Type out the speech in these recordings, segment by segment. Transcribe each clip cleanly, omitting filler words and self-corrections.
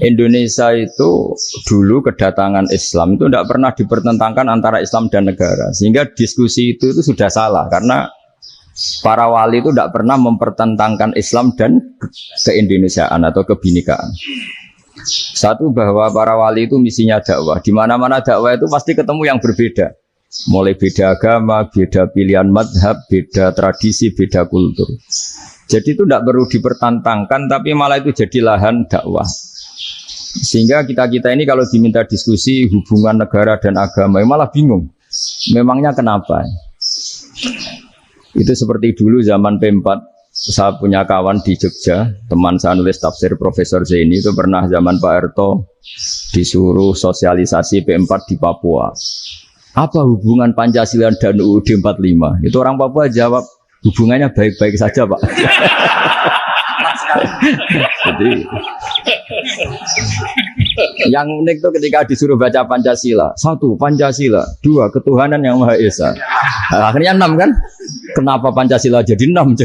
Indonesia itu dulu kedatangan Islam itu tidak pernah dipertentangkan antara Islam dan negara, sehingga diskusi itu sudah salah karena para wali itu tidak pernah mempertentangkan Islam dan keindonesiaan atau kebinekaan. Satu, bahwa para wali itu misinya dakwah. Di mana-mana dakwah itu pasti ketemu yang berbeda. Mulai beda agama, beda pilihan madhab, beda tradisi, beda kultur. Jadi itu tidak perlu dipertentangkan, tapi malah itu jadi lahan dakwah. Sehingga kita-kita ini kalau diminta diskusi hubungan negara dan agama, malah bingung. Memangnya kenapa? Itu seperti dulu zaman P4, saya punya kawan di Jogja, teman saya nulis tafsir Profesor Zaini, itu pernah zaman Pak Harto disuruh sosialisasi P4 di Papua. Apa hubungan Pancasila dan UUD 45? Itu orang Papua jawab, hubungannya baik-baik saja Pak. Jadi yang unik itu ketika disuruh baca Pancasila, 1 Pancasila, 2 ketuhanan yang Maha Esa. Nah, akhirnya 6 kan? Kenapa Pancasila jadi 6?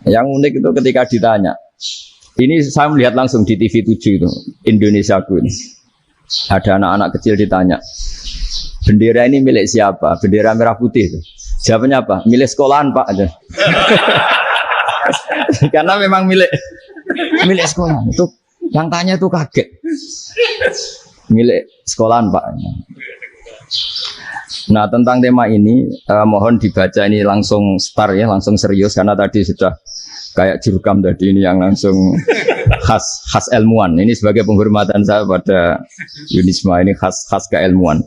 Yang unik itu ketika ditanya, ini saya melihat langsung di TV 7 itu, Indonesiaku ini. Ada anak-anak kecil ditanya, bendera ini milik siapa? Bendera merah putih itu. Jawabnya apa? Milik sekolahan Pak. Karena memang milik sekolahan. Itu yang tanya itu kaget. Milik sekolahan Pak. Nah, tentang tema ini mohon dibaca ini langsung start ya, langsung serius karena tadi sudah kayak jurkam tadi, ini yang langsung khas ilmuwan. Ini sebagai penghormatan saya pada Yunisma, ini khas keilmuan.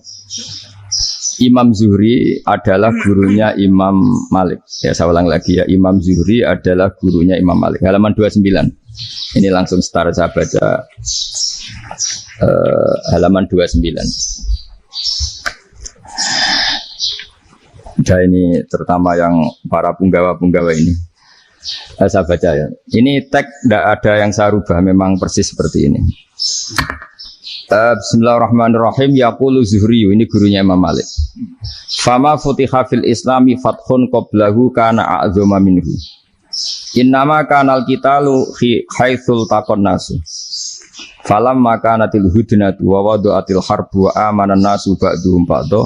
Imam Zuhri adalah gurunya Imam Malik. Ya, saya ulang lagi ya, Imam Zuhri adalah gurunya Imam Malik. Halaman 29. Ini langsung start saya baca halaman 29. Nah, ini terutama yang para punggawa-punggawa ini. Saya baca ya. Ini teks tidak ada yang saya rubah, memang persis seperti ini. Bismillahirrahmanirrahim. Yaqulu Zuhri, ini gurunya Imam Malik. Fama futiha fil islami fathun qablahu kana a'zama minhu. Innama kanal qitalu haitsul taqon nasu. Falam makanatil hudnatu wa wadu'atil harbu wa amanan nasu ba'duhum ba'du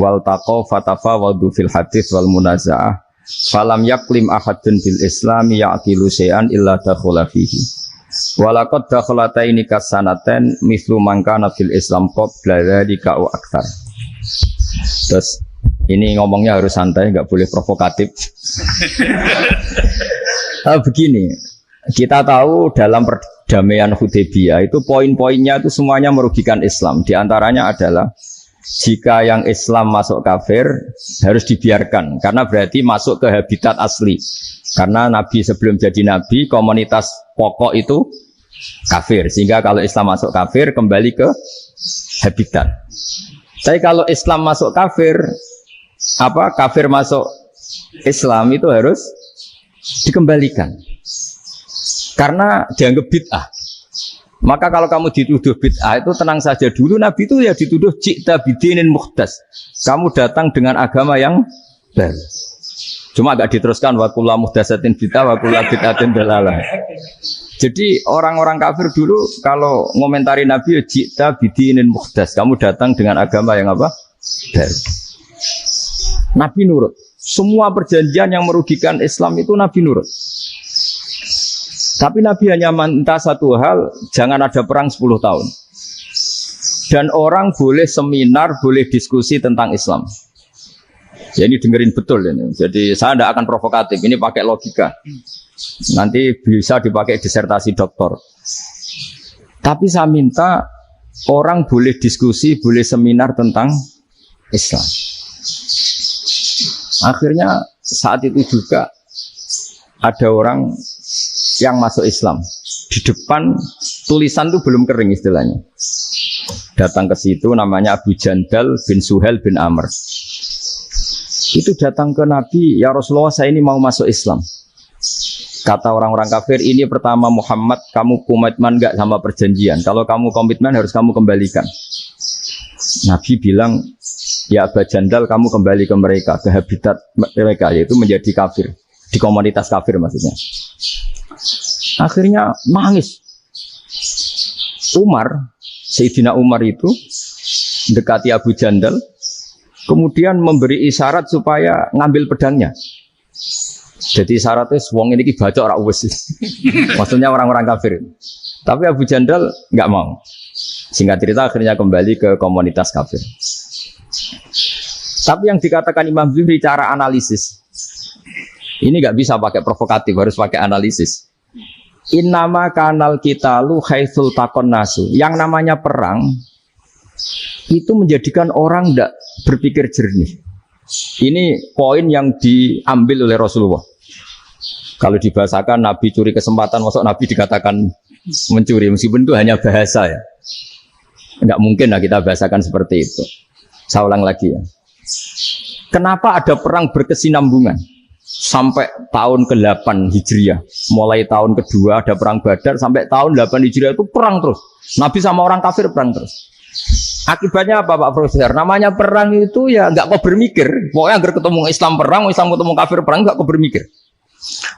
wal taqaw fatafawadu fil hadits wal munaza'ah. Falam yaklim ahadun bil islami ya'qilu syai'an illa dakhala fihi. Walaqad dakhalataini kasanaten mithlu mangkana fil Islam qabla dzalika wa aktsar. Terus ini ngomongnya harus santai, enggak boleh provokatif. Begini, kita tahu dalam perdamaian Hudaybiyah itu poin-poinnya itu semuanya merugikan Islam. Di antaranya adalah jika yang Islam masuk kafir harus dibiarkan karena berarti masuk ke habitat asli. Karena Nabi sebelum jadi Nabi komunitas pokok itu kafir, sehingga kalau Islam masuk kafir kembali ke habitat. Tapi kalau Islam masuk kafir, kafir masuk Islam itu harus dikembalikan karena dianggap bid'ah. Maka kalau kamu dituduh bid'ah itu tenang saja dulu, Nabi itu ya dituduh ji'ta bidinin muhdas, kamu datang dengan agama yang baru. Cuma agak diteruskan wa kullu muhdatsatin bid'ah wa kullu bid'atin dalalah. Jadi orang-orang kafir dulu kalau ngomentari Nabi ji'ta bidinin muhdas, kamu datang dengan agama yang apa? Baru. Nabi nurut. Semua perjanjian yang merugikan Islam itu Nabi nurut. Tapi Nabi hanya minta satu hal, jangan ada perang 10 tahun. Dan orang boleh seminar, boleh diskusi tentang Islam. Ya, ini dengerin betul ini. Jadi saya tidak akan provokatif, ini pakai logika. Nanti bisa dipakai disertasi doktor. Tapi saya minta orang boleh diskusi, boleh seminar tentang Islam. Akhirnya saat itu juga ada orang yang masuk Islam. Di depan tulisan itu belum kering istilahnya. Datang ke situ namanya Abu Jandal bin Suhail bin Amr. Itu datang ke Nabi, ya Rasulullah saya ini mau masuk Islam. Kata orang-orang kafir, ini pertama Muhammad, kamu komitmen enggak sama perjanjian? Kalau kamu komitmen harus kamu kembalikan. Nabi bilang, ya Abu Jandal kamu kembali ke mereka, ke habitat mereka, yaitu menjadi kafir. Di komunitas kafir maksudnya. Akhirnya nangis. Sayyidina Umar itu dekati Abu Jandal, kemudian memberi isyarat supaya ngambil pedangnya. Jadi isyaratnya wong ini baca ora wis. Maksudnya orang-orang kafir. Tapi Abu Jandal nggak mau. Singkat cerita akhirnya kembali ke komunitas kafir. Tapi yang dikatakan Imam Zuhri cara analisis ini nggak bisa pakai provokatif, harus pakai analisis. Innama kanal qitalu haitsul taqon nasu. Yang namanya perang itu menjadikan orang tidak berpikir jernih. Ini poin yang diambil oleh Rasulullah. Kalau dibahasakan Nabi curi kesempatan, maksud Nabi dikatakan mencuri, meskipun itu hanya bahasa ya. Enggak mungkin lah kita bahasakan seperti itu. Saya ulang lagi ya. Kenapa ada perang berkesinambungan? Sampai tahun ke-8 Hijriah, mulai tahun kedua ada perang Badar, sampai tahun 8 Hijriah itu perang terus. Nabi sama orang kafir perang terus. Akibatnya apa Pak Profesor? Namanya perang itu ya nggak kau bermikir. Pokoknya agar ketemu Islam perang, Islam ketemu kafir perang, nggak kau bermikir.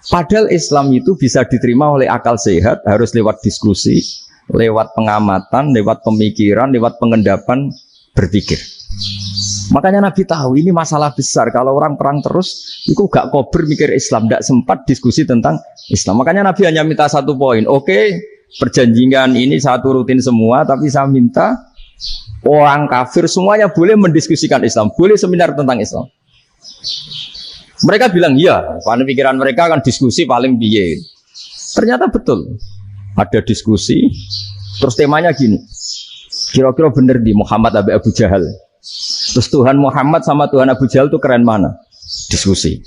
Padahal Islam itu bisa diterima oleh akal sehat, harus lewat diskusi, lewat pengamatan, lewat pemikiran, lewat pengendapan berpikir. Makanya Nabi tahu ini masalah besar. Kalau orang perang terus, itu gak kober mikir Islam, gak sempat diskusi tentang Islam. Makanya Nabi hanya minta satu poin. Oke, perjanjian ini satu rutin semua, tapi saya minta orang kafir semuanya boleh mendiskusikan Islam, boleh seminar tentang Islam. Mereka bilang iya, karena pikiran mereka kan diskusi paling biye. Ternyata betul, ada diskusi. Terus temanya gini, kira-kira bener di Muhammad Abu Jahal. Terus Tuhan Muhammad sama Tuhan Abu Jahal itu keren mana? Diskusi.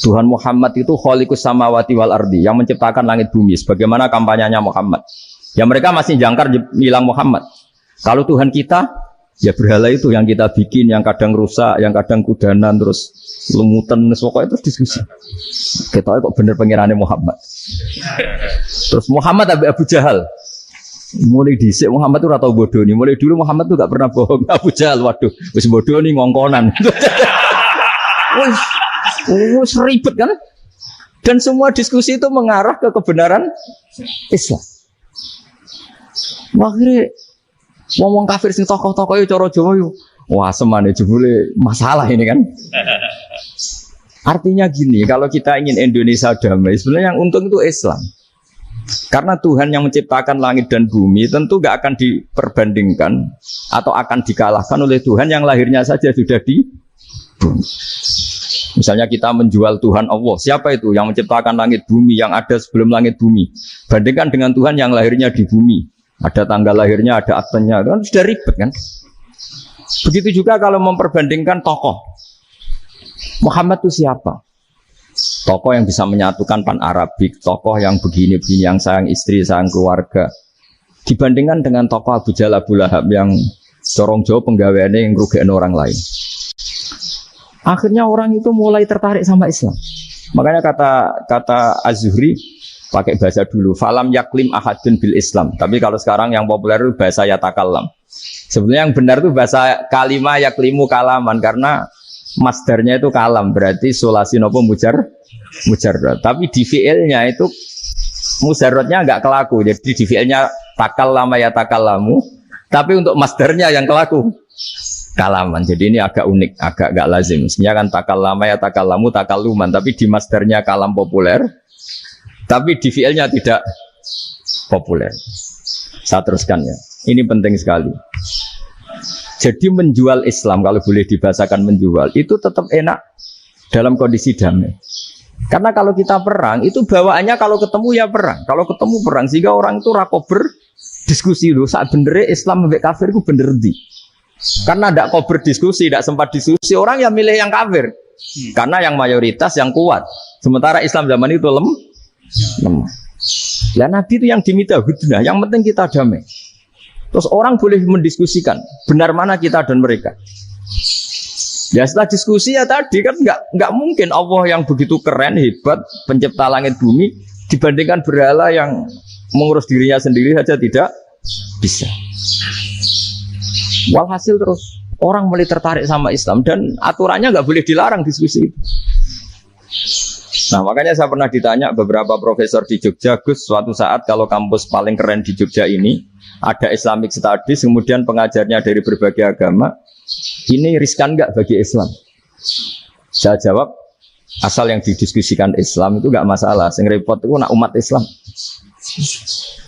Tuhan Muhammad itu khaliqus samawati wal ardi, yang menciptakan langit bumi. Sebagaimana kampanyenya Muhammad. Ya mereka masih jangkar bilang Muhammad. Kalau Tuhan kita, ya berhala itu yang kita bikin, yang kadang rusak, yang kadang kudanan, terus lumutan, pokoknya terus diskusi. Kita kok bener pengirannya Muhammad. Terus Muhammad Abu Jahal. Mulai dhisik Muhammad tuh atau bodoh nih. Mulai dulu Muhammad tuh gak pernah bohong. Abu Jahal, waduh, wis bodoh nih ngongkonan. Wis ribet kan? Dan semua diskusi itu mengarah ke kebenaran Islam. Akhirnya ngomong kafir sing tokoh-tokoh yo cara Jawa yo. Wah, semane jebule masalah ini kan. Artinya gini, kalau kita ingin Indonesia damai, sebenarnya yang untung itu Islam. Karena Tuhan yang menciptakan langit dan bumi tentu gak akan diperbandingkan atau akan dikalahkan oleh Tuhan yang lahirnya saja sudah di bumi. Misalnya kita menjual Tuhan Allah, siapa itu yang menciptakan langit bumi, yang ada sebelum langit bumi, bandingkan dengan Tuhan yang lahirnya di bumi, ada tanggal lahirnya, ada aktenya, kan sudah ribet kan. Begitu juga kalau memperbandingkan tokoh, Muhammad itu siapa? Tokoh yang bisa menyatukan pan-Arabik, tokoh yang begini-begini, yang sayang istri, sayang keluarga. Dibandingkan dengan tokoh Abu Jahal, Abu Lahab yang corong jauh penggaweannya yang rugiin orang lain. Akhirnya orang itu mulai tertarik sama Islam. Makanya kata Az-Zuhri pakai bahasa dulu, falam yaklim ahadun bil Islam. Tapi kalau sekarang yang populer itu bahasa yatakallam. Sebenarnya yang benar itu bahasa kalimah yaklimu kalaman, karena masdarnya itu kalam, berarti sulasi nopo mujarrad. Tapi di fi'ilnya itu mujarradnya enggak kelaku. Jadi di fi'ilnya takallama ya takallamu, tapi untuk masdarnya yang kelaku kalaman. Jadi ini agak unik, agak enggak lazim. Sebenarnya kan takallama ya takallamu takalluman, tapi di masdarnya kalam populer, tapi di fi'ilnya tidak populer. Saya teruskan ya. Ini penting sekali. Jadi menjual Islam, kalau boleh dibahasakan menjual, itu tetap enak dalam kondisi damai. Karena kalau kita perang, itu bawaannya kalau ketemu ya perang. Kalau ketemu perang, sehingga orang itu rakober diskusi dulu. Saat benernya Islam sampai kafir itu bener di. Karena tidak kober diskusi, tidak sempat diskusi, orang yang milih yang kafir. Karena yang mayoritas yang kuat. Sementara Islam zaman itu lemah. Ya Nabi itu yang diminta hudnah, yang penting kita damai. Terus orang boleh mendiskusikan benar mana kita dan mereka. Ya setelah diskusi ya tadi kan nggak mungkin Allah yang begitu keren hebat pencipta langit bumi dibandingkan berhala yang mengurus dirinya sendiri saja tidak bisa. Walhasil terus orang mulai tertarik sama Islam dan aturannya nggak boleh dilarang diskusi itu. Nah makanya saya pernah ditanya beberapa profesor di Jogja, Gus, suatu saat kalau kampus paling keren di Jogja ini ada Islamic Studies, kemudian pengajarnya dari berbagai agama, ini riskan nggak bagi Islam? Saya jawab, asal yang didiskusikan Islam itu nggak masalah. Sing repot itu nak umat Islam.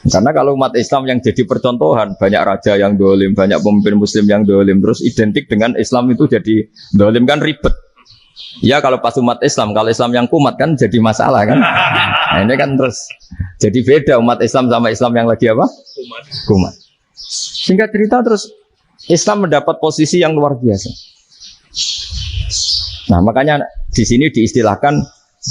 Karena kalau umat Islam yang jadi percontohan, banyak raja yang dolim, banyak pemimpin Muslim yang dolim, terus identik dengan Islam itu jadi dolim kan ribet. Ya kalau pas umat Islam, kalau Islam yang kumat kan jadi masalah kan. Nah ini kan terus jadi beda umat Islam sama Islam yang lagi apa? Kumat. Sehingga cerita terus Islam mendapat posisi yang luar biasa. Nah makanya di sini diistilahkan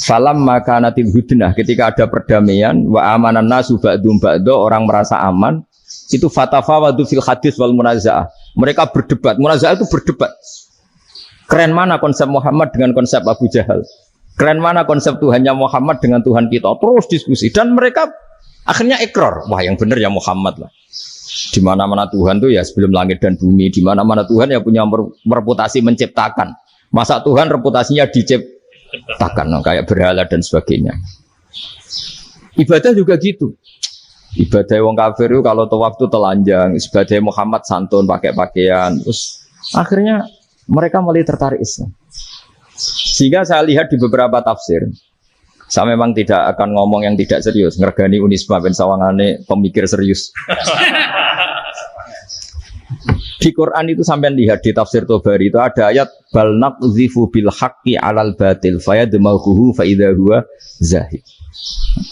falam makanatil hudnah, ketika ada perdamaian wa amanan nasu ba'dum ba'do, orang merasa aman, itu fatafawadu fil hadis wal munazaah. Mereka berdebat, munazaah itu berdebat. Keren mana konsep Muhammad dengan konsep Abu Jahal? Keren mana konsep Tuhannya Muhammad dengan Tuhan kita? Terus diskusi dan mereka akhirnya ikrar, wah yang benar ya Muhammad lah. Di mana-mana Tuhan tuh ya sebelum langit dan bumi, di mana-mana Tuhan ya punya reputasi menciptakan. Masa Tuhan reputasinya diciptakan, kayak berhala dan sebagainya. Ibadah juga gitu. Ibadah wong kafir itu kalau tawaf itu telanjang, ibadah Muhammad santun pakai pakaian. Terus akhirnya mereka mulai tertarik Islam. Sehingga saya lihat di beberapa tafsir, saya memang tidak akan ngomong yang tidak serius, ngergani Unisba ben sawangane pemikir serius. Di Quran itu sampai lihat di tafsir Tobari itu ada ayat bal naqdhifu bil haqqi 'alal batil fayadmaghuhu fa idza huwa zahid.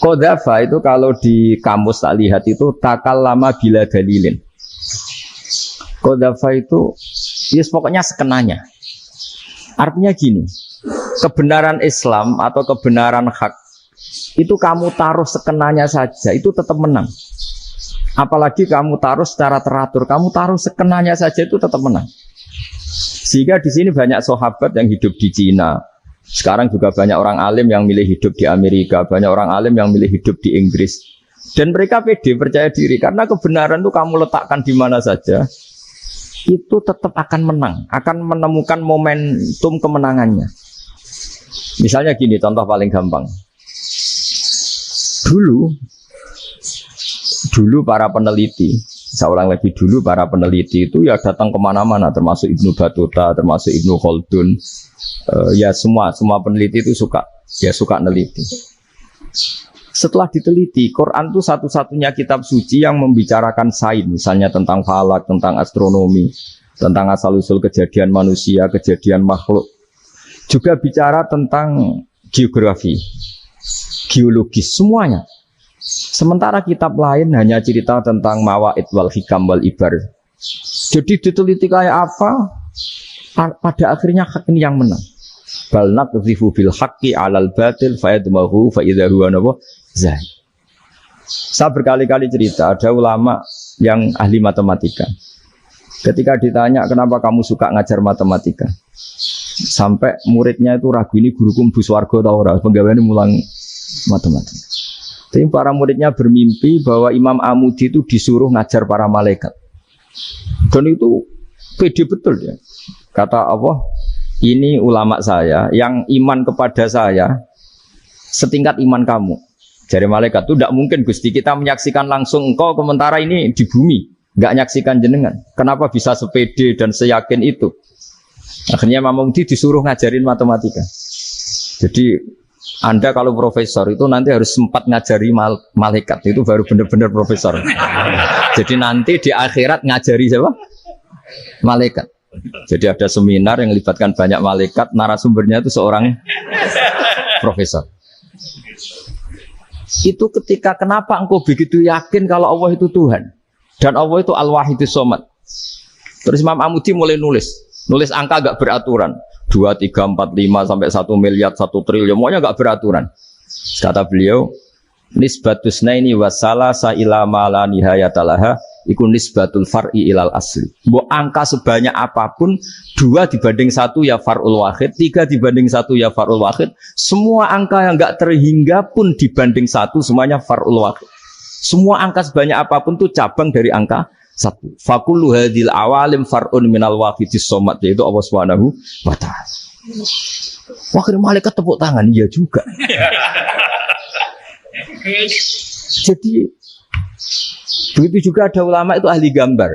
Qadhafa itu kalau di kamus tak lihat itu takallama bila dalilin. Qadhafa itu ya pokoknya sekenanya. Artinya gini, kebenaran Islam atau kebenaran hak itu kamu taruh sekenanya saja itu tetap menang. Apalagi kamu taruh secara teratur, kamu taruh sekenanya saja itu tetap menang. Sehingga di sini banyak sahabat yang hidup di Cina. Sekarang juga banyak orang alim yang milih hidup di Amerika, banyak orang alim yang milih hidup di Inggris. Dan mereka pede, percaya diri karena kebenaran itu kamu letakkan di mana saja, itu tetap akan menang, akan menemukan momentum kemenangannya. Misalnya gini, contoh paling gampang. Dulu para peneliti, saya ulang lagi, dulu para peneliti itu ya datang kemana-mana, termasuk Ibnu Battuta, termasuk Ibnu Khaldun, ya semua peneliti itu suka neliti. Setelah diteliti, Quran itu satu-satunya kitab suci yang membicarakan sains, misalnya tentang falak, tentang astronomi, tentang asal-usul kejadian manusia, kejadian makhluk. Juga bicara tentang geografi, geologis, semuanya. Sementara kitab lain hanya cerita tentang mawaid wal hikam wal ibar. Jadi diteliti kayak apa, pada akhirnya hak ini yang menang. Bal naqdhifu bil haqqi 'alal batil fayadmaghu fa idza huwa zahid. Saya berkali-kali cerita, ada ulama yang ahli matematika. Ketika ditanya kenapa kamu suka ngajar matematika, sampai muridnya itu ragu, ini guruku mlebu swarga ta ora, penggaweane mulang matematika. Tapi para muridnya bermimpi bahwa Imam Amudi itu disuruh ngajar para malaikat. Dan itu pede betul ya. Kata Allah, ini ulama saya yang iman kepada saya setingkat iman kamu. Jadi malaikat itu tidak mungkin Gusti kita menyaksikan langsung engkau, sementara ini di bumi nggak menyaksikan jenengan. Kenapa bisa sepede dan seyakin itu? Akhirnya Imam Amudi disuruh ngajarin matematika. Jadi Anda kalau profesor itu nanti harus sempat ngajari malaikat, itu baru benar-benar profesor. Jadi nanti di akhirat ngajari siapa? Malaikat. Jadi ada seminar yang melibatkan banyak malaikat, narasumbernya itu seorang profesor. Itu ketika kenapa engkau begitu yakin kalau Allah itu Tuhan dan Allah itu Al-Wahidus Shomad. Terus Imam Amudi mulai nulis angka gak beraturan. 2, 3, 4, 5 sampai 1 miliar, 1 triliun, semuanya enggak beraturan. Kata beliau, nisbatus naini wasalasa ila ma la nihayatalaha iku nisbatul far'i ilal asli. Mbok angka sebanyak apapun, 2 dibanding 1 ya far'ul wahid, 3 dibanding 1 ya far'ul wahid. Semua angka yang enggak terhingga pun dibanding 1 semuanya far'ul wahid. Semua angka sebanyak apapun itu cabang dari angka 1. Fakullu hadhil awalim far'un minal wahidis shomad, yaitu Allah Subhanahu wa ta'ala. Wakil malaikat tepuk tangan, iya juga. Jadi begitu juga ada ulama itu ahli gambar.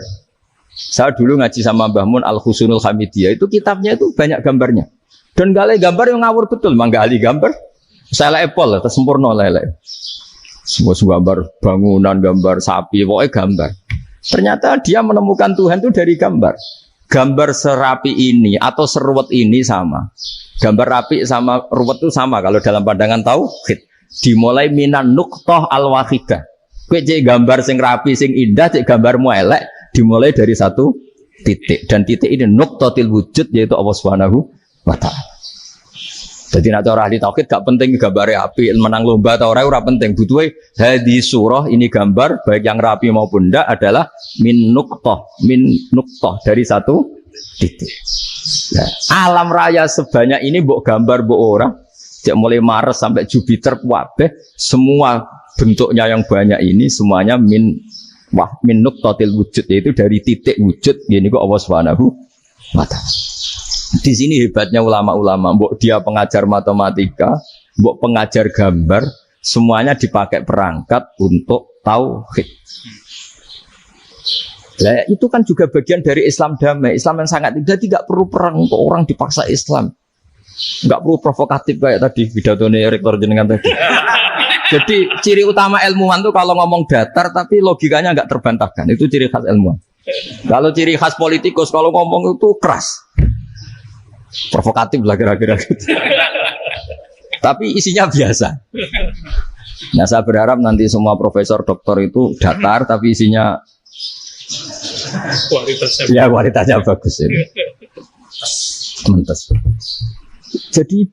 Saya dulu ngaji sama Mbah Mun Al-Husunul Hamidiyah, itu kitabnya itu banyak gambarnya. Dan gak gambar yang ngawur betul, memang gak ahli gambar. Saya Apple, sempurna lele. Semua gambar bangunan, gambar sapi, pokoknya gambar. Ternyata dia menemukan Tuhan itu dari gambar. Gambar serapi ini atau seruwet ini sama. Gambar rapi sama ruwet itu sama kalau dalam pandangan tauhid. Dimulai minan nuqtah al-wahidah. Kowe cek gambar sing rapi sing indah, cek gambarmu elek, dimulai dari satu titik. Dan titik ini nuqtatil wujud, yaitu Allah Subhanahu wa ta'ala. Jadi nak cara ahli tauhid gak penting gambarnya api, menang lomba atau ora penting. Butuhe hadis surah ini gambar baik yang rapi maupun ndak adalah min nuqtah dari satu titik. Nah, alam raya sebanyak ini mbok gambar mbok ora, cek mulai Mars sampai Jupiter kabeh semua bentuknya yang banyak ini semuanya min nuqtatil wujud, yaitu dari titik wujud. Ini kok Allah Subhanahu wa ta'ala. Di sini hebatnya ulama-ulama, mbok dia pengajar matematika, mbok pengajar gambar, semuanya dipakai perangkat untuk tauhid. Nah, itu kan juga bagian dari Islam damai, Islam yang sangat tidak perlu perang untuk orang dipaksa Islam. Enggak perlu provokatif kayak tadi pidatonya rektor jenengan tadi. Jadi ciri utama ilmuwan itu kalau ngomong datar tapi logikanya enggak terbantahkan, itu ciri khas ilmuwan. Kalau ciri khas politikus kalau ngomong itu keras. Provokatif lah kira-kira gitu. Tapi isinya biasa. Nah, saya berharap nanti semua profesor doktor itu datar tapi isinya kualitasnya bagus ini. Mentes. Jadi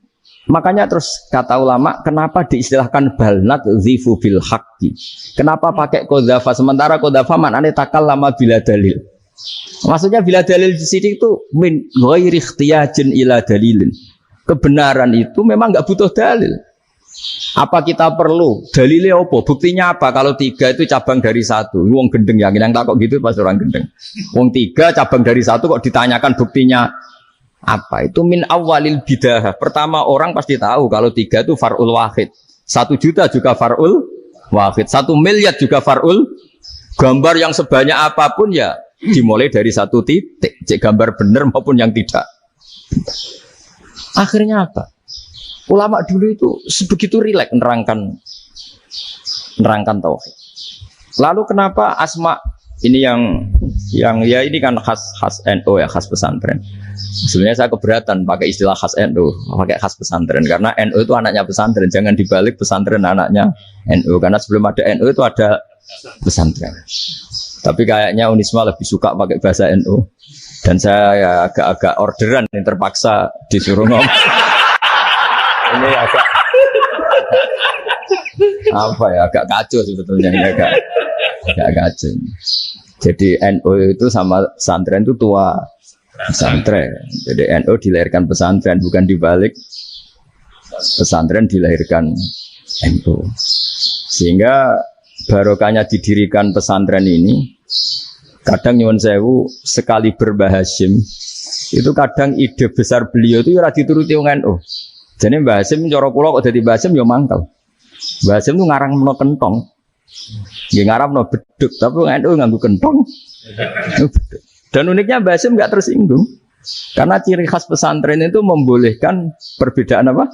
makanya terus kata ulama, kenapa diistilahkan balnat zifu bil haqqi? Kenapa pakai qadzafa sementara qadzafa maknane takallama bila dalil? Maksudnya bila dalil di sini itu min ghairi ikhtiyajin ila dalilin. Kebenaran itu memang enggak butuh dalil. Apa kita perlu dalilnya apa? Buktinya apa? Kalau 3 itu cabang dari 1. Wong gendeng yang tak kok gitu pas orang gendeng. Wong 3 cabang dari 1 kok ditanyakan buktinya apa? Itu min awalil bidah. Pertama orang pasti tahu kalau 3 itu far'ul wahid. 1 juta juga far'ul wahid. 1 miliar juga far'ul. Gambar yang sebanyak apapun ya dimulai dari 1 titik, cek gambar benar maupun yang tidak. Akhirnya apa? Ulama dulu itu sebegitu rileks nerangkan tauhid. Lalu kenapa asma ini yang ya ini kan khas NU ya, khas pesantren. Sebenarnya saya keberatan pakai istilah khas NU, pakai khas pesantren karena NU itu anaknya pesantren, jangan dibalik pesantren anaknya NU karena sebelum ada NU itu ada pesantren. Tapi kayaknya Unisma lebih suka pakai bahasa NU. Dan saya ya agak orderan yang terpaksa disuruh ngomong. Ini agak apa ya, agak kacau sebetulnya ini agak kacau. Jadi NU itu sama pesantren itu tua pesantren. Jadi NU dilahirkan pesantren, bukan dibalik pesantren dilahirkan NU. Sehingga barokahnya didirikan pesantren ini, kadang nyuwun sewu sekali berbahasym itu kadang ide besar beliau itu ora dituruti wong NU. Jadi Mbah Hasyim cara kula kok dadi Mbah Hasyim ya mangkel. Mbah Hasyim itu ngarangno kentong. Nggih ngaramno beduk, tapi NU nganggo kentong. Dan uniknya Mbah Hasyim enggak tersinggung. Karena ciri khas pesantren itu membolehkan perbedaan apa?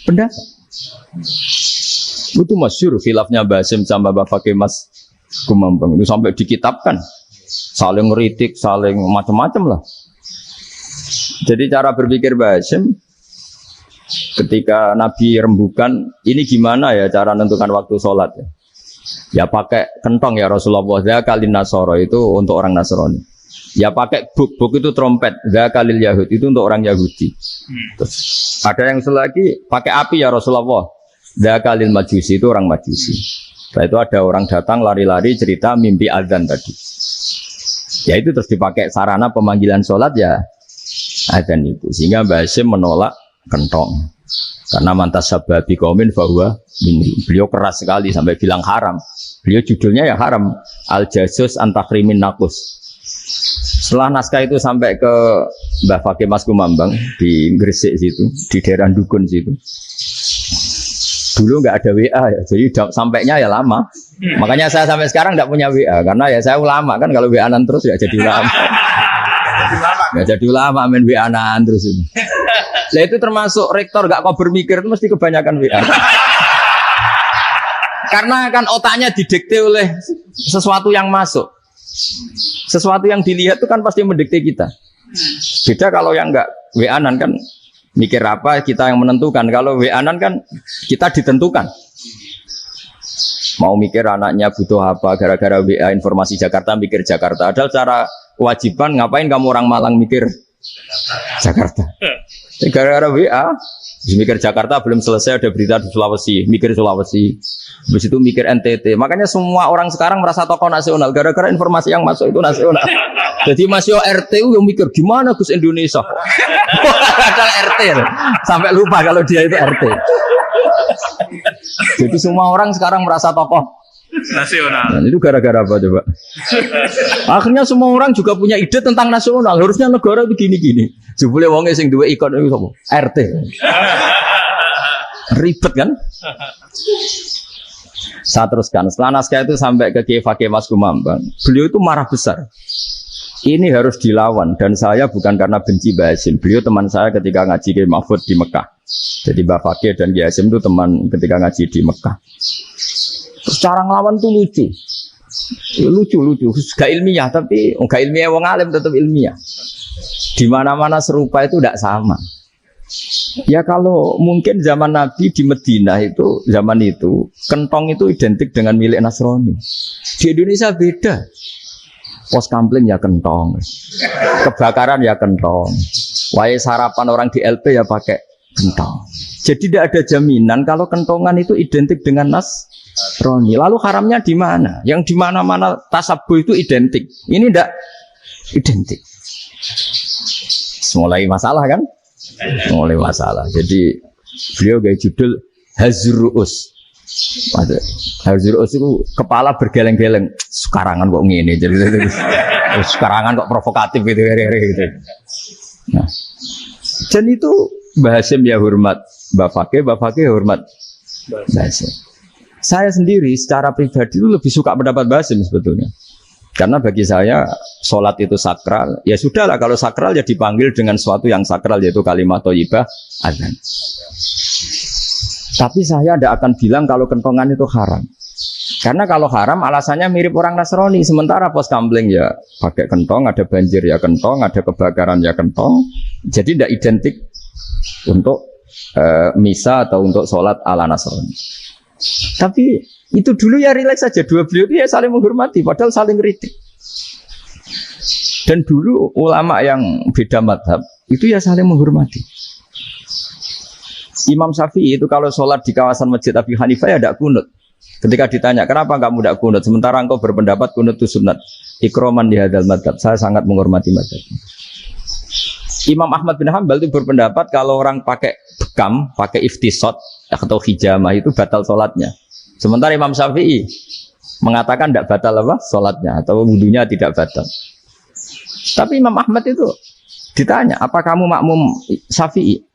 Pendapat. Itu masyhur khilafnya Mbah Hasyim sama Mbah Fakih Mas Kumambang itu sampai dikitabkan, saling ngeritik, saling macam-macam lah. Jadi cara berpikir Mbah Hasyim ketika Nabi rembukan, ini gimana ya cara menentukan waktu sholat ya? Ya pakai kentong ya Rasulullah, zakalin nasoro itu untuk orang Nasrani. Ya pakai buk itu trompet, zakalil Yahud itu untuk orang Yahudi. Terus ada yang lagi pakai api ya Rasulullah, zakalil Majusi itu orang Majusi. Setelah itu ada orang datang lari-lari cerita mimpi azan tadi. Ya itu terus dipakai sarana pemanggilan sholat ya azan itu. Sehingga Mbah Hasyim menolak kentong. Karena mantas sababi qaumin bahwa beliau keras sekali sampai bilang haram. Beliau judulnya ya haram. Al-Jasus Antakrimin Nakus. Setelah naskah itu sampai ke Mbah Fakih Mas Kumambang di Gresik situ, di daerah Dukun situ. Dulu nggak ada WA ya, jadi sampainya ya lama. Makanya saya sampai sekarang nggak punya WA karena ya saya ulama kan, kalau WA-an terus ya jadi ulama. Nggak jadi ulama main WA-an terus itu. Nah itu termasuk rektor nggak kau bermikir itu mesti kebanyakan WA. Karena kan otaknya didikte oleh sesuatu yang masuk. Sesuatu yang dilihat itu kan pasti mendikte kita. Beda kalau yang enggak WA-an kan mikir apa kita yang menentukan. Kalau WA-an kan kita ditentukan. Mau mikir anaknya butuh apa gara-gara WA informasi Jakarta mikir Jakarta. Ada cara kewajiban ngapain kamu orang Malang mikir Jakarta. Gara-gara WA mikir Jakarta belum selesai ada berita di Sulawesi, mikir Sulawesi. Habis itu mikir NTT. Makanya semua orang sekarang merasa tokoh nasional gara-gara informasi yang masuk itu nasional. Jadi Mas Yo RT yang mikir gimana Gus Indonesia. Ada RT sampai lupa kalau dia itu RT. Jadi semua orang sekarang merasa tokoh nasional. Dan itu gara-gara apa coba? Akhirnya semua orang juga punya ide tentang nasional. Harusnya negara itu gini-gini. Jebule wonge sing duwe ikon itu sapa? RT. Ribet kan? Saya teruskan. Setelah naskah itu sampai ke Kiai Fakih Mas Kumambang, beliau itu marah besar. Ini harus dilawan dan saya bukan karena benci Mbah Hasim. Beliau teman saya ketika ngaji Kiai Mahfud di Mekah. Jadi Mbah Fakih dan Kiai Hasim itu teman ketika ngaji di Mekah. Terus cara ngelawan tuh lucu. Lucu. Gak ilmiah tapi gak ilmiah wong alim tetap ilmiah. Di mana-mana serupa itu tidak sama. Ya kalau mungkin zaman Nabi di Madinah itu zaman itu kentong itu identik dengan milik Nasrani. Di Indonesia beda. Pos kampling ya kentong, kebakaran ya kentong, wae sarapan orang di LP ya pakai kentong. Jadi tidak ada jaminan kalau kentongan itu identik dengan Nasrani. Lalu haramnya di mana? Yang di mana-mana tasabuh itu identik. Ini tidak identik. Mulai masalah kan? Mulai masalah. Jadi beliau gaya judul Hazruus. Hazruus itu kepala bergeleng-geleng. Sekarangan kok ngene. Jadi sekarangan kok provokatif gitu. Nah, dan itu Mbah Hasim ya hormat Mbah Fakih hormat Mbah Hasim. Saya sendiri secara pribadi itu lebih suka pendapat Mbah Hasim sebetulnya. Karena bagi saya sholat itu sakral. Ya sudahlah kalau sakral ya dipanggil dengan sesuatu yang sakral yaitu kalimat thayyibah azan. Tapi saya tidak akan bilang kalau kentongan itu haram. Karena kalau haram alasannya mirip orang Nasrani. Sementara pos kampling ya pakai kentong, ada banjir ya kentong, ada kebakaran ya kentong. Jadi tidak identik untuk misa atau untuk sholat ala Nasrani. Tapi itu dulu ya rileks saja. Dua beliau itu ya saling menghormati, padahal saling kritik. Dan dulu ulama yang beda madhab itu ya saling menghormati. Imam Syafi'i itu kalau sholat di kawasan Masjid Abi Hanifah ya tidak kunut. Ketika ditanya kenapa kamu tidak kunut, sementara engkau berpendapat kunut itu sunat. Ikroman di hadal madhab. Saya sangat menghormati madhab. Imam Ahmad bin Hanbal itu berpendapat kalau orang pakai bekam, pakai iftisot atau hijamah itu batal sholatnya. Sementara Imam Syafi'i mengatakan tidak batal apa sholatnya atau wudunya tidak batal. Tapi Imam Ahmad itu ditanya, apa kamu makmum Syafi'i?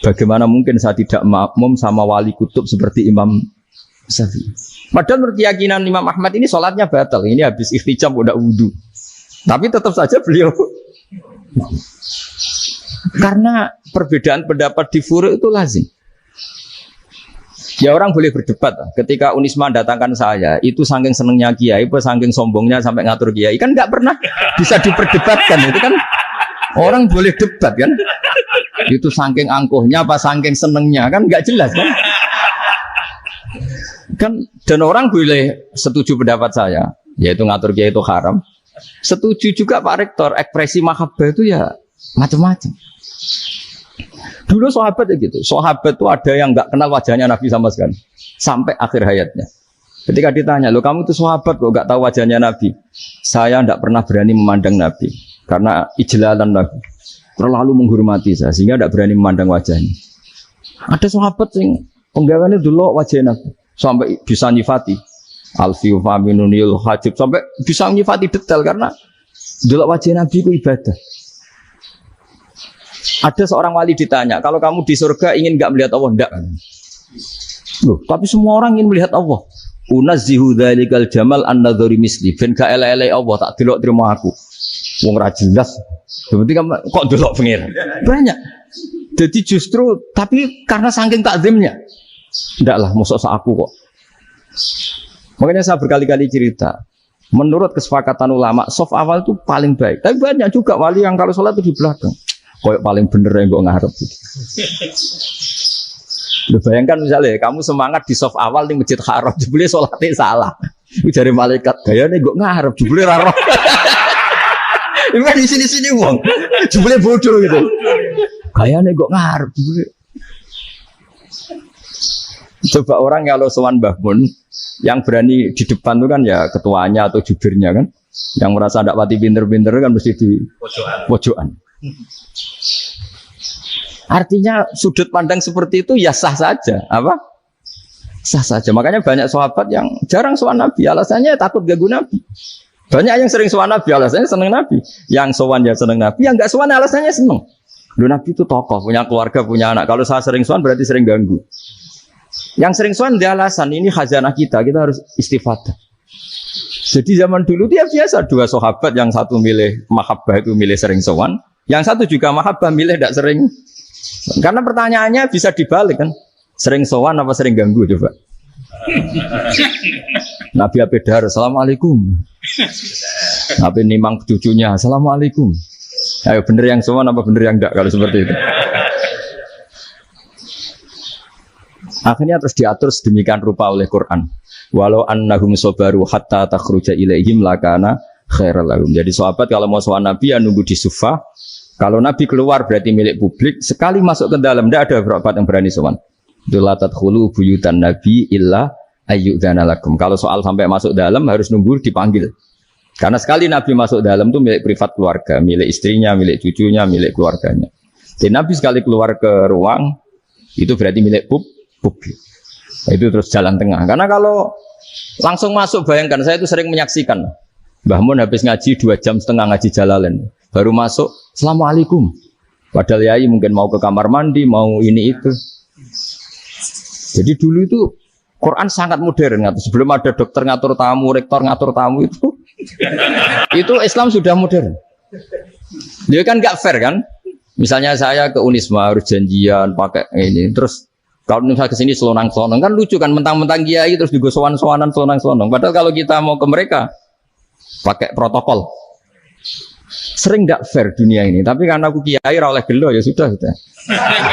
Bagaimana mungkin saya tidak makmum sama wali kutub seperti Imam Syafi'i? Padahal menurut keyakinan Imam Ahmad ini sholatnya batal. Ini habis iftijam udah wudu. Tapi tetap saja beliau karena perbedaan pendapat di furu itu lazim. Ya orang boleh berdebat. Ketika Unisma datangkan saya, itu saking senengnya kiai, saking sombongnya sampai ngatur kiai, kan nggak pernah bisa diperdebatkan. Itu kan orang boleh debat kan? Itu saking angkuhnya apa saking senengnya kan nggak jelas kan? Kan dan orang boleh setuju pendapat saya, yaitu ngatur kiai itu haram. Setuju juga Pak Rektor, ekspresi mahabbah itu ya macam-macam. Dulu sahabat ya gitu, sahabat itu ada yang nggak kenal wajahnya Nabi sama sekali sampai akhir hayatnya. Ketika ditanya, lo kamu itu sahabat kok nggak tahu wajahnya Nabi? Saya tidak pernah berani memandang Nabi karena ijlalan Nabi, terlalu menghormati saya sehingga tidak berani memandang wajahnya. Ada sahabat yang penggawaannya dulu wajah Nabi sampai bisa nyifati Alfiu faminunil hajib sampai bisa nyifati detail karena Delok wajah Nabi ku ibadah. Ada seorang wali ditanya, kalau kamu di surga ingin enggak melihat Allah? Enggak. Loh, tapi semua orang ingin melihat Allah. Unazzihu dzalikal jamal an-nadhari misli. Ben gak elek-elek Allah tak delok terima aku. Wong ra jelas. Berarti kok delok pengen. Banyak. Jadi justru tapi karena saking takzimnya. Ndaklah mosok sak aku kok. Makanya saya berkali-kali cerita. Menurut kesepakatan ulama, soft awal itu paling baik. Tapi banyak juga wali yang kalau sholat itu di belakang. Kayak paling bener yang gue ngarep gitu. Lu bayangkan misalnya kamu semangat di soft awal di Masjid Haram, jebule sholatnya salah. Dari malaikat gayane gue ngarep, jebule ra roh. Ini kan di sini-sini wong. Jebule bodoh gitu. Gayane gue ngarep jebule. Coba orang kalau sowan Mbah Mun yang berani di depan itu kan ya ketuanya atau jubirnya kan. Yang merasa ndak pati pinter-pinter kan mesti di pojokan. Artinya sudut pandang seperti itu ya sah saja, apa? Sah saja. Makanya banyak sahabat yang jarang sowan Nabi, alasannya takut ganggu Nabi. Banyak yang sering sowan Nabi, alasannya seneng Nabi. Yang sowan ya seneng Nabi, yang enggak sowan alasannya seneng. Loh, Nabi itu tokoh, punya keluarga, punya anak. Kalau saya sering sowan berarti sering ganggu. Yang sering sowan dia alasan ini khazanah kita harus istifadah. Jadi zaman dulu dia biasa dua sahabat, yang satu milih mahabbah itu milih sering sowan. Yang satu juga mahabbah milih tidak sering. Karena pertanyaannya bisa dibalik kan. Sering sowan apa sering ganggu coba. Nabi Abedar, assalamualaikum. Nabi nimang cucunya, assalamualaikum. Ayo bener yang sowan apa bener yang enggak kalau seperti itu. Akhirnya terus diatur sedemikian rupa oleh Quran. Walau annahum sabaru hatta takhruja ilaihim lakana khairal lahum. Jadi sahabat kalau mau sowan Nabi ya nunggu di Sufah. Kalau Nabi keluar berarti milik publik. Sekali masuk ke dalam, tidak ada berapa yang berani sowan. La tadkhulu buyutan Nabi illa ayyudzana lakum. Kalau soal sampai masuk dalam harus nunggu dipanggil. Karena sekali Nabi masuk dalam itu milik privat keluarga, milik istrinya, milik cucunya, milik keluarganya. Jadi Nabi sekali keluar ke ruang itu berarti milik publik. Itu terus jalan tengah. Karena kalau langsung masuk, bayangkan saya itu sering menyaksikan. Mbah Mun habis ngaji 2,5 jam ngaji Jalalain. Baru masuk, assalamualaikum. Padahal yai mungkin mau ke kamar mandi, mau ini itu. Jadi dulu itu Quran sangat modern. Sebelum ada dokter ngatur tamu, rektor ngatur tamu itu Islam sudah modern. Dia kan nggak fair kan? Misalnya saya ke Unisma harus janjian pakai ini, terus kalau misalnya kesini selonang-selonang kan lucu kan, mentang-mentang kiai terus juga sowan-sowanan selonang-selonang. Padahal kalau kita mau ke mereka pakai protokol. Sering nggak fair dunia ini, tapi karena aku kiai oleh gelo ya sudah.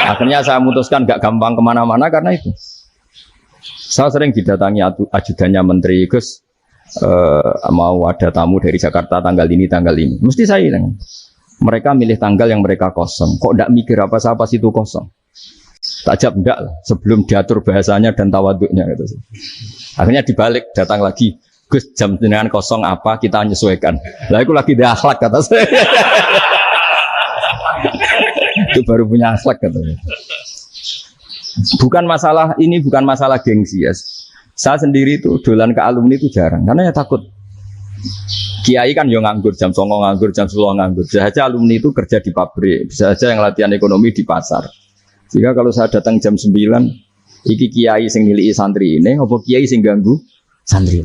Akhirnya saya memutuskan nggak gampang kemana-mana karena itu. Saya sering didatangi ajudannya menteri, Gus mau ada tamu dari Jakarta tanggal ini, mesti saya bilang. Mereka milih tanggal yang mereka kosong. Kok nggak mikir apa situ kosong? Tak jawab enggak lah, sebelum diatur bahasanya dan tawaduknya gitu. Akhirnya dibalik, datang lagi. Gus jam dengan kosong apa kita menyesuaikan. Lah aku lagi ada akhlak kata saya. Itu baru punya akhlak katanya. Bukan masalah ini, bukan masalah gengsi ya. Saya sendiri itu dolan ke alumni itu jarang karena ya takut. Kiai kan yo nganggur jam 09.00 nganggur, jam 10.00 nganggur. Bisa saja alumni itu kerja di pabrik, bisa saja yang latihan ekonomi di pasar. Jika kalau saya datang jam 9, iki kiai sing nilai santri ini, apa kiai sing ganggu santri.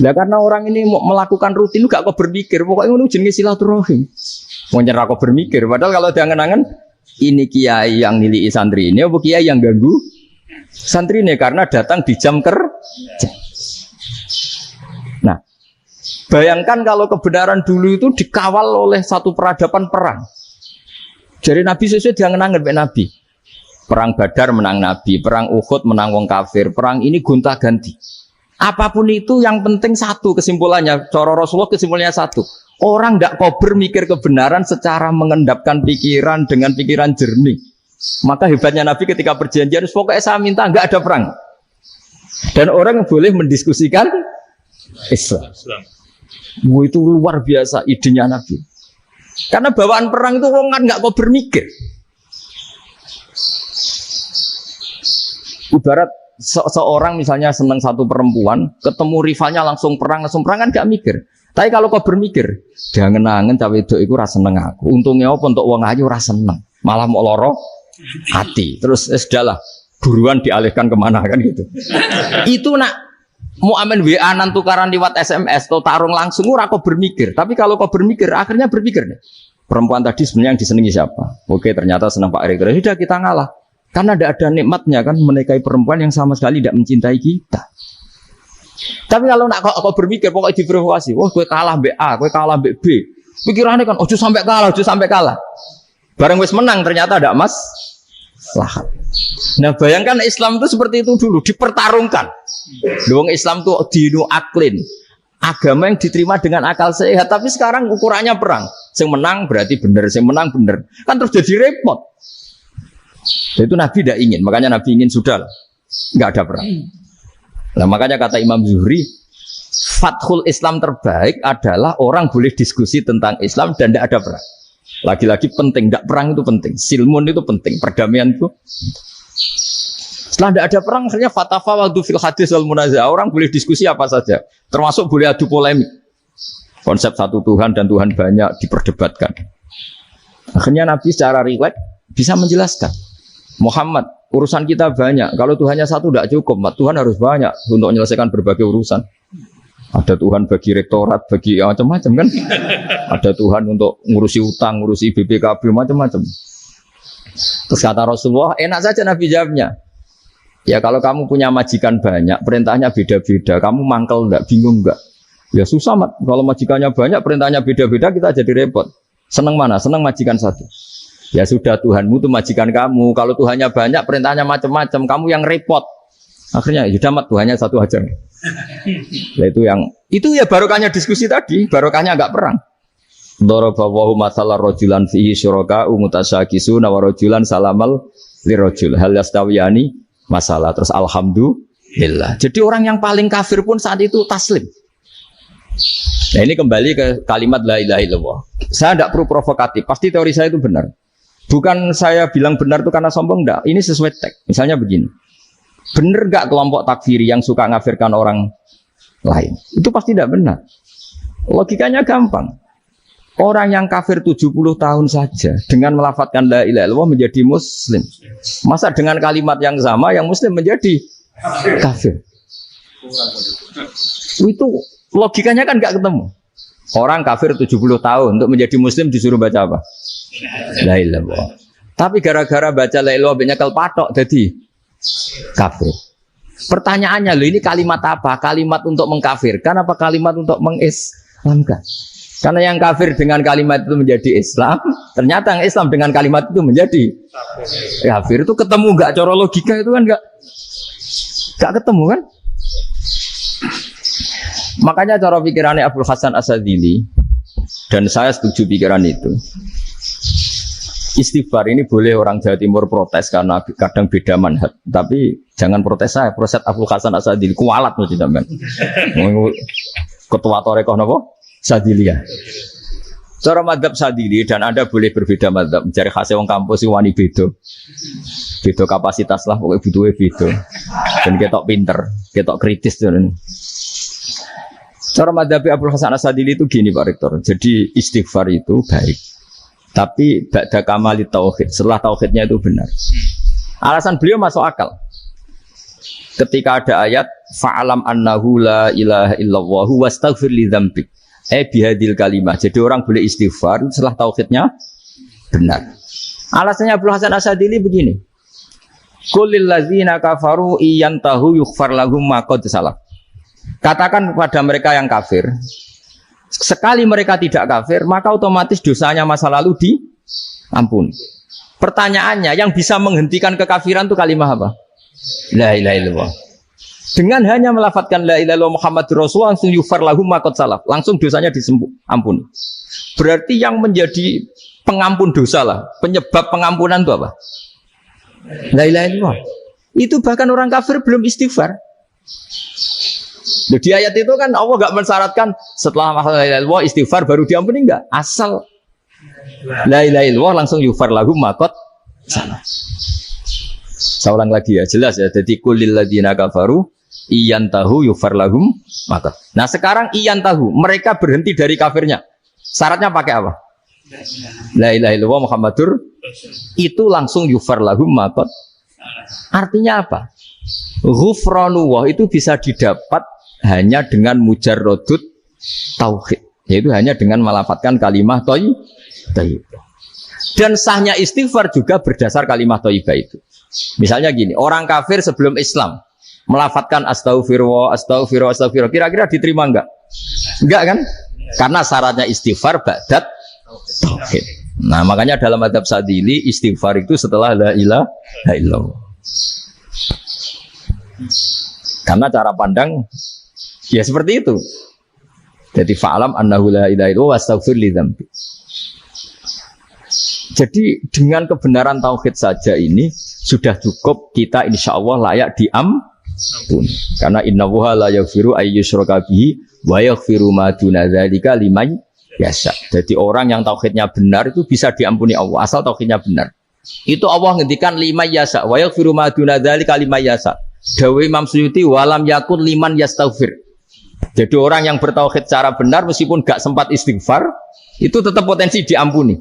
Nah karena orang ini mau melakukan rutin gak kok berpikir, pokoknya ngono jenenge silaturahim. Mau nyerah kok berpikir, padahal kalau diangen-angen ini kiai yang nilai santri ini, apa kiai yang ganggu santri ini karena datang di jam kerja. Nah, bayangkan kalau kebenaran dulu itu dikawal oleh satu peradaban perang. Jadi Nabi sesuai diangen-angen Nabi. Perang Badar menang Nabi, perang Uhud menang wong kafir, perang ini gonta-ganti. Apapun itu yang penting satu kesimpulannya, cara Rasulullah kesimpulannya satu. Orang tidak kober mikir kebenaran secara mengendapkan pikiran dengan pikiran jernih. Maka hebatnya Nabi ketika perjanjian, pokoknya saya minta nggak ada perang. Dan orang boleh mendiskusikan Islam. Itu luar biasa idenya Nabi. Karena bawaan perang itu orang kan nggak kober mikir. Ibarat seorang misalnya senang satu perempuan, ketemu rivalnya langsung perang kan gak mikir. Tapi kalau kau bermikir, jangan-jangan cawe wedok iku ora seneng aku. Untungnya apa untuk wong ayu ora seneng, malah mau loro hati. Terus sudahlah, buruan dialihkan kemana kan gitu. Itu nak mau amen WA nan tukaran lewat SMS atau tarung langsung ora kau bermikir. Tapi kalau kau bermikir, akhirnya berpikir nih. Perempuan tadi sebenarnya yang disenangi siapa? Oke, ternyata senang Pak Erik. Sudah kita ngalah. Karena tidak ada nikmatnya kan menikahi perempuan yang sama sekali tidak mencintai kita. Tapi kalau nak kau berpikir pokoknya diprovokasi, wah gue kalah mbek A, gue kalah mbek B. Pikirannya kan, ojo sampai kalah. Bareng wis menang ternyata ada mas. Lah. Nah bayangkan Islam itu seperti itu dulu, dipertarungkan. Doang Islam itu dinu aklin, agama yang diterima dengan akal sehat. Tapi sekarang ukurannya perang. Yang menang berarti benar, yang menang benar. Kan terus jadi repot. Itu Nabi tidak ingin, makanya Nabi ingin sudah nggak ada perang. Nah, makanya kata Imam Zuhri, fathul Islam terbaik adalah orang boleh diskusi tentang Islam dan tidak ada perang. Lagi-lagi penting, tidak perang itu penting, silmun itu penting, perdamaian itu. Setelah tidak ada perang, akhirnya fatafawadu fil hadis wal munazah, orang boleh diskusi apa saja, termasuk boleh adu polemik. Konsep satu Tuhan dan Tuhan banyak diperdebatkan. Akhirnya Nabi secara riwayat bisa menjelaskan. Muhammad, urusan kita banyak. Kalau Tuhannya satu tidak cukup, Tuhan harus banyak untuk menyelesaikan berbagai urusan. Ada Tuhan bagi rektorat, bagi macam-macam kan. Ada Tuhan untuk ngurusi utang, ngurusi BPKB, macam-macam. Terus kata Rasulullah, enak saja Nabi jawabnya. Ya kalau kamu punya majikan banyak, perintahnya beda-beda. Kamu mangkel enggak, bingung enggak? Ya susah, Mat. Kalau majikannya banyak, perintahnya beda-beda, kita jadi repot. Senang mana? Senang majikan satu. Ya sudah Tuhanmu itu majikan kamu. Kalau Tuhannya banyak, perintahnya macam-macam. Kamu yang repot. Akhirnya ya sudah Mat, Tuhannya satu aja. Nah, itu ya barokahnya diskusi tadi. Barokahnya enggak perang. Daraballahu mathalan rajulan fihi syuraka'u mutasyakisuna wa rajulan salamal lirajul hal yastawiyani masalah. Terus alhamdulillah. Jadi orang yang paling kafir pun saat itu taslim. Nah ini kembali ke kalimat la ilaha illallah. Saya tidak perlu provokatif. Pasti teori saya itu benar. Bukan saya bilang benar itu karena sombong, enggak. Ini sesuai teks. Misalnya begini. Benar enggak kelompok takfiri yang suka ngafirkan orang lain? Itu pasti tidak benar. Logikanya gampang. Orang yang kafir 70 tahun saja dengan melafadzkan la ilaha illallah menjadi muslim. Masa dengan kalimat yang sama yang muslim menjadi kafir? Itu logikanya kan enggak ketemu. Orang kafir 70 tahun untuk menjadi muslim disuruh baca apa? La ilaha illallah. Tapi gara-gara baca la ilaha illallah nyekel patok jadi kafir. Pertanyaannya, loh ini kalimat apa? Kalimat untuk mengkafirkan apa kalimat untuk mengislamkan? Karena yang kafir dengan kalimat itu menjadi Islam, ternyata yang Islam dengan kalimat itu menjadi kafir. Itu ketemu enggak cara logika itu kan enggak ketemu kan? Makanya cara pikirannya Abdul Hasan Asadili, dan saya setuju pikiran itu. Istighfar ini boleh orang Jawa Timur protes karena kadang beda manhaj, tapi jangan protes saya, protes Abdul Hasan Asadili kualat loh tidak men. Ketua Torekoh nopo Sadiliyah. Cara madzhab Sadili dan Anda boleh berbeda madzhab, mencari khasnya wong kampus si wani beda. Beda kapasitas lah pokoknya butuhnya beda. Dan ketok pinter, ketok kritis dan cara madzhab Abdul Hasan Asadili itu gini Pak Rektor. Jadi istighfar itu baik. Tapi ba'da kamali tauhid, setelah tauhidnya itu benar. Alasan beliau masuk akal. Ketika ada ayat fa'alam annahu la ilaha illallah wastaghfir li dzambik. Bihadil kalimah. Jadi orang boleh istighfar setelah tauhidnya benar. Alasannya Abdul Hasan Asadili begini. Qul lil ladzina kafaru iyantahu yughfar lahum ma qad salaf. Katakan kepada mereka yang kafir, sekali mereka tidak kafir, maka otomatis dosanya masa lalu diampuni. Pertanyaannya, yang bisa menghentikan kekafiran itu kalimat apa? La ilaha illallah. Dengan hanya melafadzkan la ilaha illallah Muhammadur Rasulullah, langsung yughfar lahum ma qad salaf, langsung dosanya diampuni. Berarti yang menjadi pengampun dosa lah, penyebab pengampunan itu apa? La ilaha illallah. Itu bahkan orang kafir belum istighfar. Di ayat itu kan Allah enggak mensyaratkan setelah la ilaha illallah istighfar baru diampuni, enggak. Asal la ilaha illallah langsung yughfar lahum ma qad salaf. Saya ulang lagi ya, jelas ya. Jadi kulil ladzina kafaru iyan tahu yufar lahum maka. Nah sekarang iyan tahu mereka berhenti dari kafirnya. Syaratnya pakai apa? La ilaha illallah Muhammadur itu langsung yufar lahum maka. Artinya apa? Ghufranullah itu bisa didapat hanya dengan mujarrodut tauhid, yaitu hanya dengan melafadzkan kalimah thayyibah. Dan sahnya istighfar juga berdasar kalimah thayyibah itu. Misalnya gini, orang kafir sebelum Islam melafadzkan astaghfirullah, astaghfirullah, astaghfirullah, kira-kira diterima enggak? Enggak kan? Karena syaratnya istighfar ba'dat tauhid. Nah, makanya dalam madzhab Sadzili istighfar itu setelah la ilaha illallah. Karena cara pandang ya seperti itu. Jadi fa'alam annahu la ilaha illallah wastaghfir li dzambi. Jadi dengan kebenaran tauhid saja ini sudah cukup kita insya Allah layak diampuni. Karena innallaha la yaghfiru ayyusyraka bihi wa yaghfiru ma duna dzalika liman yasha. Jadi orang yang tauhidnya benar itu bisa diampuni Allah asal tauhidnya benar. Itu Allah ngendikan liman yasha wa yaghfiru ma duna dzalika liman yasha. Dawe Imam Suyuti walam yakun liman yastaghfir. Jadi orang yang bertauhid secara benar meskipun gak sempat istighfar itu tetap potensi diampuni.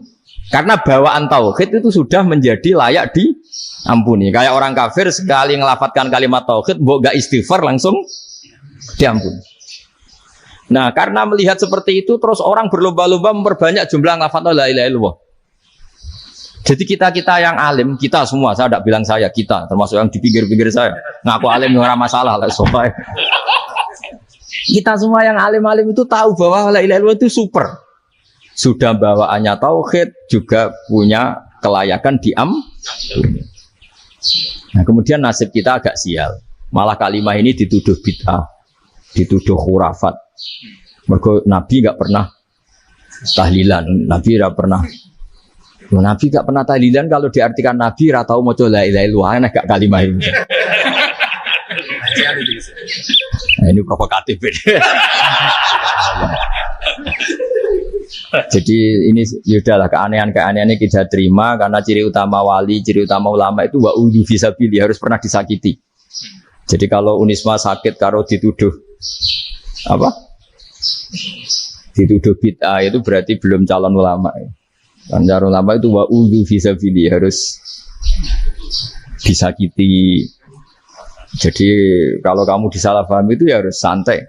Karena bawaan tauhid itu sudah menjadi layak diampuni. Kayak orang kafir sekali ngelafadzkan kalimat tauhid, mbok gak istighfar langsung diampuni. Nah, karena melihat seperti itu, terus orang berlomba-lomba memperbanyak jumlah ngelafadzkan la ilaha illallah. Jadi kita yang alim, kita semua, saya tidak bilang saya, kita, termasuk yang di pinggir-pinggir saya, ngaku alim orang masalah lah, sopai. Kita semua yang alim-alim itu tahu bahwa la ilaha illallah itu super. Sudah bawaannya tauhid juga punya kelayakan Nah kemudian nasib kita agak sial. Malah kalimah ini dituduh bid'ah, dituduh khurafat. Mergo Nabi gak pernah tahlilan, Nabi gak pernah. Nabi gak pernah tahlilan kalau diartikan Nabi ra tau maca la ilaha illallah enak gak kalimah ini. Nah, ini provokatif. Jadi ini yaudahlah keanehan-keanehan ini kita terima karena ciri utama wali, ciri utama ulama itu wa udhu fisabili harus pernah disakiti. Jadi kalau Unisma sakit karo dituduh apa? Dituduh bid'ah itu berarti belum calon ulama. Kan calon ulama itu wa udhu fisabili harus disakiti. Jadi kalau kamu disalahpahami itu ya harus santai.